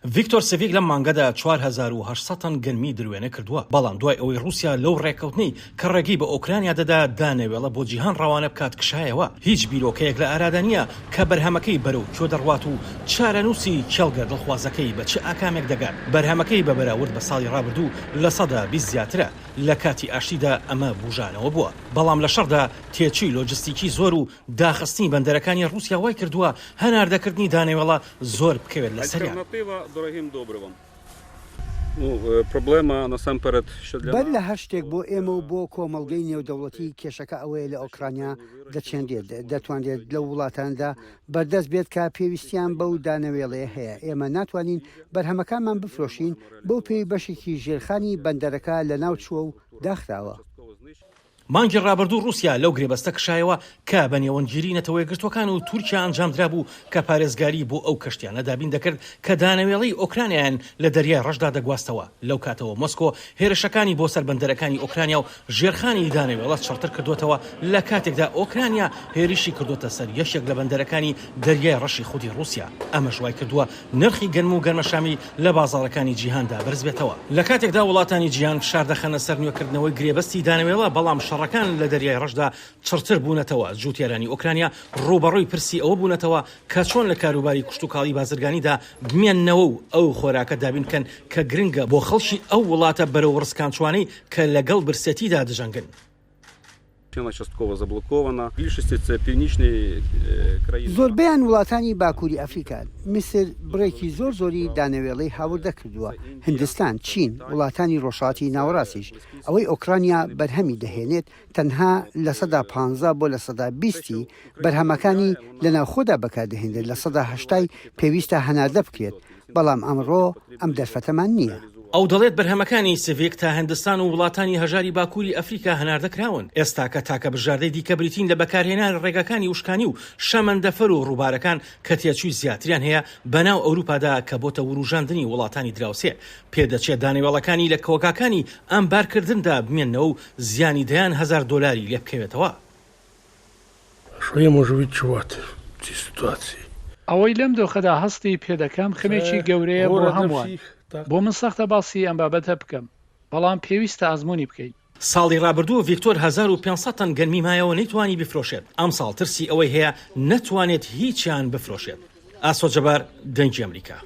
ڤیکتۆر سڤیک لەم مانگەدا 4800 تەن گەنمی دروێنە کردووە، بەڵام دوای ئەوەی رووسیا لەو ڕێکەوتنەی کە ڕێگەی بە ئۆکرانیا دەدا دانەوێڵە بۆ جیهان ڕەوانە بکات کشایەوە، هیچ بیرۆکەیەک لە ئارادانیە کە بەرهەمەکەی بەرەو کۆ دەڕوات و چارەنووسی کێڵگە دڵخوازەکەی بە چ ئاکامێک دەگات. بەرهەمەکەی بە بەراورد بە ساڵی ڕابردوو لە 20 زیاترە، لە کاتی ئاشتیدا ئەمە بوژانەوە بووە، بەڵام لە شەڕدا تێچووی لۆجستیکی زۆر و داخستنی بەندەرەکانی رووسیا وای کردووە هەناردەکردنی دانەوێڵە زۆر بکەوێت لەسەریان. بەر لە هەر شتێک بۆ ئێمە و بۆ کۆمەڵگەی نێودەوڵەتی کێشەکە ئەوەیە لە ئۆکرانیا دەچێندێت دەتوانێت لە وڵاتاندا بەردەست بێت کە پێویستیان بەو دانەوێڵەیە هەیە. ئێمە ناتوانین بەرهەمەکانمان بفرۆشین بۆ پێی بەشێکی ژێرخانی بەندەرەکە لە ناوچووە و داخراوە. مانگی ڕابردوو رووسیا لەو گرێبەستە کشایەوە کە بە نێوەنگیری نەتەوەی گرتوەکان و تورکیا ئەنجامدرا بوو کە پارێزگاری بۆ ئەو کەشتیانە دابین دەکرد کە دانەوێڵەی ئۆکرانیایان لە دەریای ڕەشدا دەگواستەوە. لەو کاتەوە مۆسکۆ هێرشەکانی بۆ سەربەندەرەکانی ئۆکرانیا و ژێرخانی دانەوێڵە چڕتر کردوتەوە لە کاتێکدا ئۆکرانیا هێریشی کردوتە سەر یەشێک لە بەندەرەکانی دەریای ڕەشی خودی رووسیا. ئەمەش وای کردووە نرخی گەنم و گەرمەشامی لە بازاڕەکانی جیهاندا بەرز بێتەوە. لە کاتێکدا وڵاتانی جیهان فشار دەخەنە سەر نوێکردنەوەی گرێبەستی دانەوێڵە، بەڵام شەڕەکان لە دەریای ڕەشدا چڕتر بوونەتەوە. جووتیارانی ئۆکرانیا ڕوبەڕووی پرسی ئەوە بوونەتەوە کە چۆن لە کاروباری کوشت و کاڵی بازرگانیدا بمێننەوە و ئەو خۆراکە دابین بکەن کە گرنگە بۆ خەڵکی ئەو وڵاتە بەرەو ڕسکانچوانەی کە لەگەڵ برسەتیدا دەژەنگن. زۆربەیان وڵاتانی باکووری ئەفریقان، میسر بڕێکی زۆری دانەوێڵەی هاوردە کردووە، هندستان، چین، وڵاتانی ڕۆژهاتی ناوەڕاستیش. ئەوەی ئۆکرانیا بەرهەمی دەهێنێت تەنها لە 15 بۆ لە 120 بەرهەمەکانی لە ناوخۆدا بەکاردەهێنێت، لە 180 پێویستە هەناردە بکرێت، بەڵام ئەمڕۆ ئەم دەرفەتەمان نییە. ئەو دەڵێت بەرهەمەکانی سڤیک تا هندستان و وڵاتانی هەژاری باکووری ئەفریقا هەناردەکراون. ئێستا کە تاکە بژاردەی دیکە بریتین لە بەکارهێنان ڕێگەکانی وشکانی و شەمەندەفەر و ڕووبارەکان کە تێچووی زیاتریان هەیە بەناو ئەوروپادا کە بۆتە وروژاندنی وڵاتانی دراوسێ. پێدەچێت دانەوێڵەکانی لە کۆگاکانی ئەمبارکردندا بمێننەوە و زیانی $10,000 لێ بکەوێتەوە. ئەوەی لەم دۆخەدا هەستی پێدەکەم خمێکی گەورەیە بۆ هەمووان. بۆ من سەختە باسی ئەم بابەتە بکەم، بەڵام پێویستە ئازموونی بکەیت. ساڵی ڕابردوو ڤیکتۆر 1500 تەن گەنمی مایەوە نەیتوانی بفرۆشێت. ئەم ساڵ ترسی ئەوەی هەیە نەتوانێت هیچیان بفرۆشێت. ئاسۆ جەبار، دەنگی ئەمریکا.